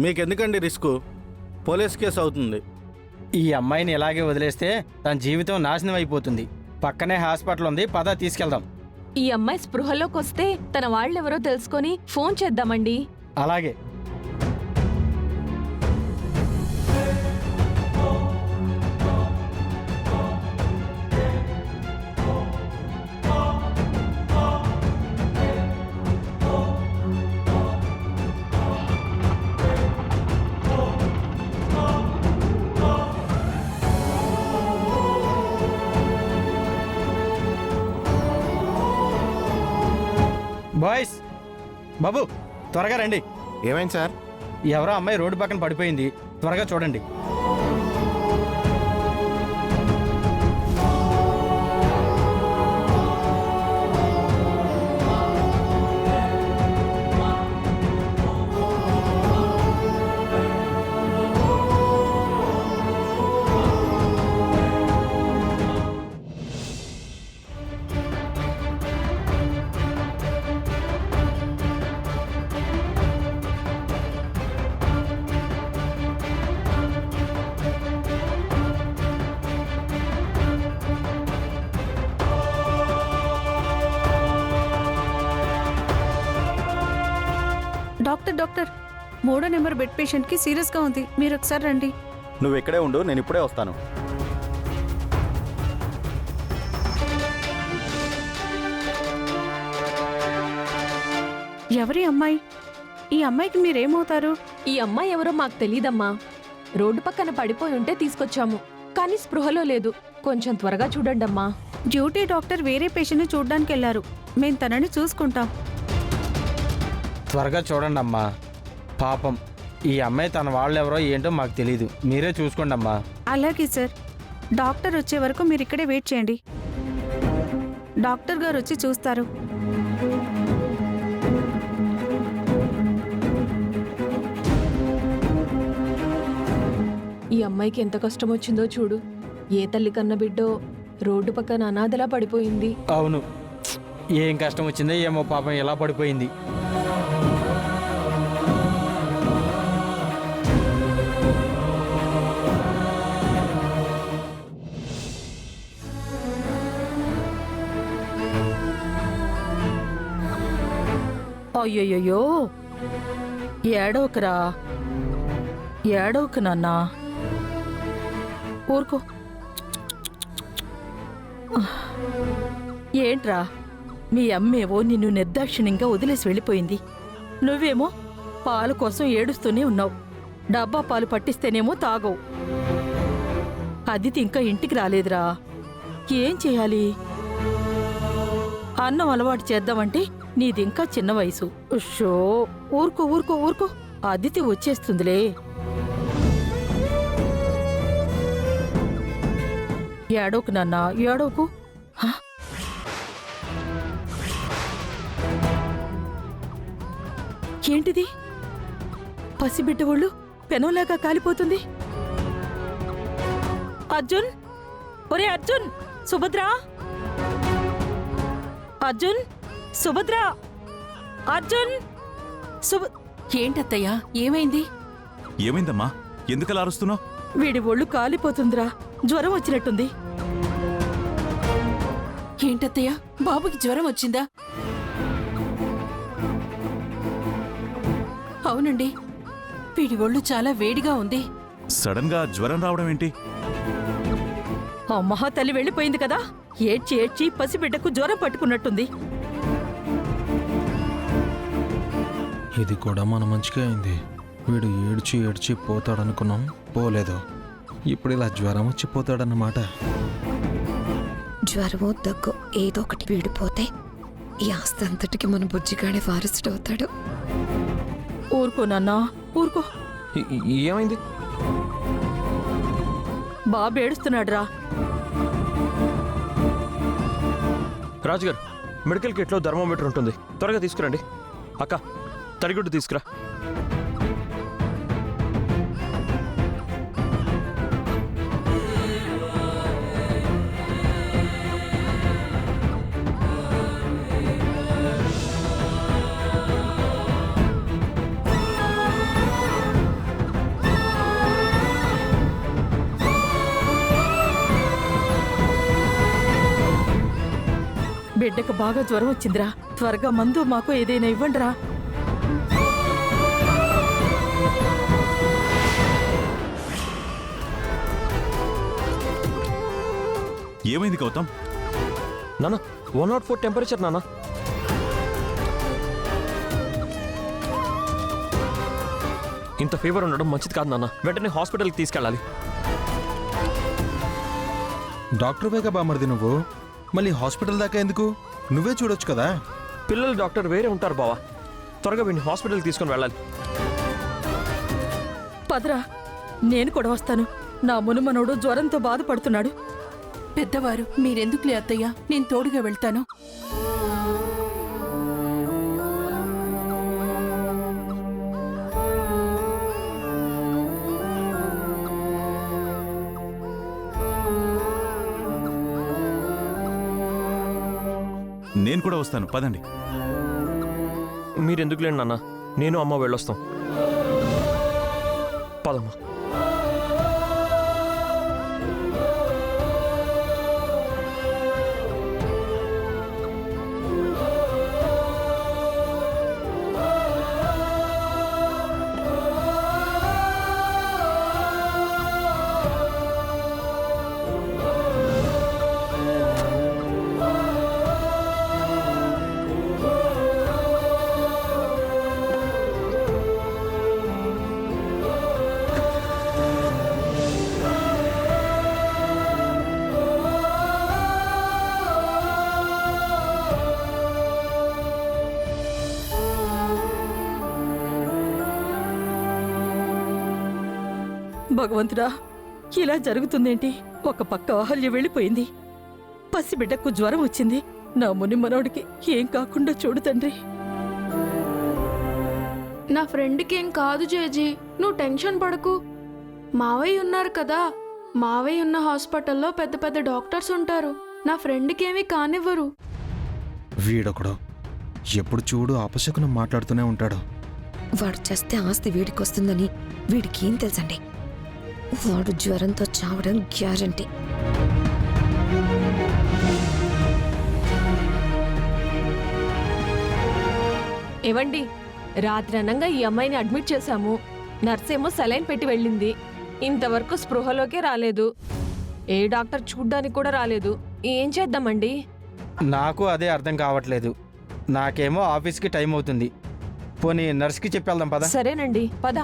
మీకెందుకండి risk? Police case అవుతుంది. ఈ అమ్మాయిని ఇలాగే వదిలేస్తే తన జీవితం నాశనం అయిపోతుంది. పక్కనే హాస్పిటల్ ఉంది, పద తీసుకెళ్దాం. ఈ అమ్మాయి స్పృహలోకి వస్తే తన వాళ్ళెవరో తెలుసుకొని ఫోన్ చేద్దామండి. అలాగే. బాయ్స్, బాబు త్వరగా రండి. ఏమైంది సార్? ఎవరో అమ్మాయి రోడ్డు పక్కన పడిపోయింది, త్వరగా చూడండి. డాక్టర్ 3వ నెంబర్ బెడ్ పేషెంట్కి సీరియస్గా ఉంది, మీరు ఒకసారి రండి. నువ్వు ఇక్కడే ఉండు, నేను ఇప్పుడే వస్తాను. ఎవరి అమ్మాయి? ఈ అమ్మాయికి మీరేమవుతారు? ఈ అమ్మాయి ఎవరో మాకు తెలీదమ్మా. రోడ్డు పక్కన పడిపోయి ఉంటే తీసుకొచ్చాము, కానీ స్పృహలో లేదు. కొంచెం త్వరగా చూడండమ్మా. డ్యూటీ డాక్టర్ వేరే పేషెంట్ని చూడ్డానికి వెళ్ళారు, మేము తనని చూసుకుంటాం. త్వరగా చూడండి అమ్మా. పాపం ఈ అమ్మాయి తన వాళ్ళెవరో ఏంటో మాకు తెలీదు, మీరే చూసుకోండి అమ్మా. అలాగే సార్, డాక్టర్ వచ్చే వరకు మీరు ఇక్కడే వెయిట్ చేయండి. డాక్టర్ గారు వచ్చి చూస్తారు. ఈ అమ్మాయికి ఎంత కష్టం వచ్చిందో చూడు. ఏ తల్లి కన్న బిడ్డో రోడ్డు పక్కన అనాథలా పడిపోయింది. అవును, ఏం కష్టం వచ్చిందో ఏమో, పాపం ఎలా పడిపోయింది. అయ్యయ్యో, ఏడవకరా, ఏడవకు నాన్నా, ఊరుకో. ఏంట్రా, మీ అమ్మేవో నిన్ను నిర్దాక్షిణ్యంగా వదిలేసి వెళ్ళిపోయింది. నువ్వేమో పాలు కోసం ఏడుస్తూనే ఉన్నావు. డబ్బా పాలు పట్టిస్తేనేమో తాగవు. అదితి ఇంకా ఇంటికి రాలేదురా, ఏం చేయాలి? అన్నం అలవాటు చేద్దామంటే నీదింకా చిన్న వయసు. షో, ఊరుకో ఊరుకో ఊరుకో, అదితి వచ్చేస్తుందిలే. ఏడోకు నాన్నా, ఏడోకు. ఏంటిది? పసిబిడ్డ ఒళ్ళు పెనంలాగా కాలిపోతుంది. అర్జున్, ఒరే అర్జున్, సుభద్ర, అర్జున్, సుభద్ర, అర్జున్, ఏంటత్తయ్యా, ఏమైంది? ఏమైందమ్మా, ఎందుకలా అరుస్తున్నావు? వీడి ఒళ్ళు కాలిపోతుందిరా, జ్వరం వచ్చినట్టుంది. ఏంటత్తయ్యా, బాబుకి జ్వరం వచ్చిందా? అవునండి, వీడి ఒళ్ళు చాలా వేడిగా ఉంది. సడన్ గా జ్వరం రావడం ఏంటి? అమ్మహ తల్లి వెళ్ళిపోయింది కదా, ఏడ్చి ఏడ్చి పసిబిడ్డకు జ్వరం పట్టుకున్నట్టుంది. ఇది కూడా మన మంచిగా అయింది. వీడు ఏడ్చి ఏడ్చి పోతాడనుకున్నాం, పోలేదు. ఇప్పుడు ఇలా జ్వరం వచ్చి పోతాడన్నమాట. జ్వరమో దగ్గు ఏదో ఒకటి వీడిపోతే ఈ ఆస్తి అంతటికి మన బుజ్జిగాడే వారసుడవుతాడు. ఊరుకో నాన్నా, ఊరుకో. ఏమైంది? బాబు ఏడుస్తున్నాడురా. రాజుగారు, మెడికల్ కిట్లో థర్మోమీటర్ ఉంటుంది, త్వరగా తీసుకురండి. అక్క, తడిగుడ్డు తీసుకురా. బిడ్డకు బాగా జ్వరం వచ్చిందిరా. త్వరగా మందు మాకు ఏదైనా ఇవ్వండిరా. ఏమైంది గౌతమ్? నాన్న 104 టెంపరేచర్ నాన్న. ఇంత ఫీవర్ ఉండడం మంచిది కాదు నాన్న. వెంటనే హాస్పిటల్కి తీసుకెళ్ళాలి. డాక్టర్ వేగా బామర్ది నువ్వు, మళ్ళీ హాస్పిటల్ దాకా ఎందుకు? నువ్వే చూడొచ్చు కదా. పిల్లల డాక్టర్ వేరే ఉంటారు బావా. త్వరగా వీడిని హాస్పిటల్కి తీసుకొని వెళ్ళాలి. పదరా, నేను కూడా వస్తాను. నా మునుమనోడు జ్వరంతో బాధపడుతున్నాడు. పెద్దవారు మీరెందుకులే అత్తయ్య, నేను తోడుగా వెళ్తాను. నేను కూడా వస్తాను, పదండి. మీరెందుకు లేండి నాన్న, నేను అమ్మ వెళ్ళొస్తాం. పదమ్మా. భగవంతుడా, ఇలా జరుగుతుందేంటి? ఒక పక్క అహల్య వెళ్ళిపోయింది, పసిబిడ్డకు జ్వరం వచ్చింది. నా ముని మనోడికి ఏం కాకుండా చూడు తండ్రి. నా ఫ్రెండ్కి ఏం కాదు జేజీ, నువ్వు టెన్షన్ పడకు. మావయ్య ఉన్నారు కదా, మావయ్య ఉన్న హాస్పిటల్లో పెద్ద పెద్ద డాక్టర్స్ ఉంటారు. నా ఫ్రెండ్కి ఏమీ కానివ్వరు. వీడొకడు ఎప్పుడు చూడు అపశకునం మాట్లాడుతూనే ఉంటాడు. వాడు చేస్తే ఆస్తి వీడికి వస్తుందని వీడికి ఏం తెలుసండి? వాడు జ్వరంతో చావడం గ్యారంటీ. ఏవండి, రాత్రి అనంగా ఈ అమ్మాయిని అడ్మిట్ చేశాము. నర్సేమో సెలైన్ పెట్టి వెళ్ళింది. ఇంతవరకు స్పృహలోకే రాలేదు. ఏ డాక్టర్ చూడ్డానికి కూడా రాలేదు. ఏం చేద్దామండి? నాకు అదే అర్థం కావట్లేదు. నాకేమో ఆఫీస్కి టైం అవుతుంది. పోనీ నర్స్కి చెప్పి వెళ్దాం పద. సరేనండి, పద.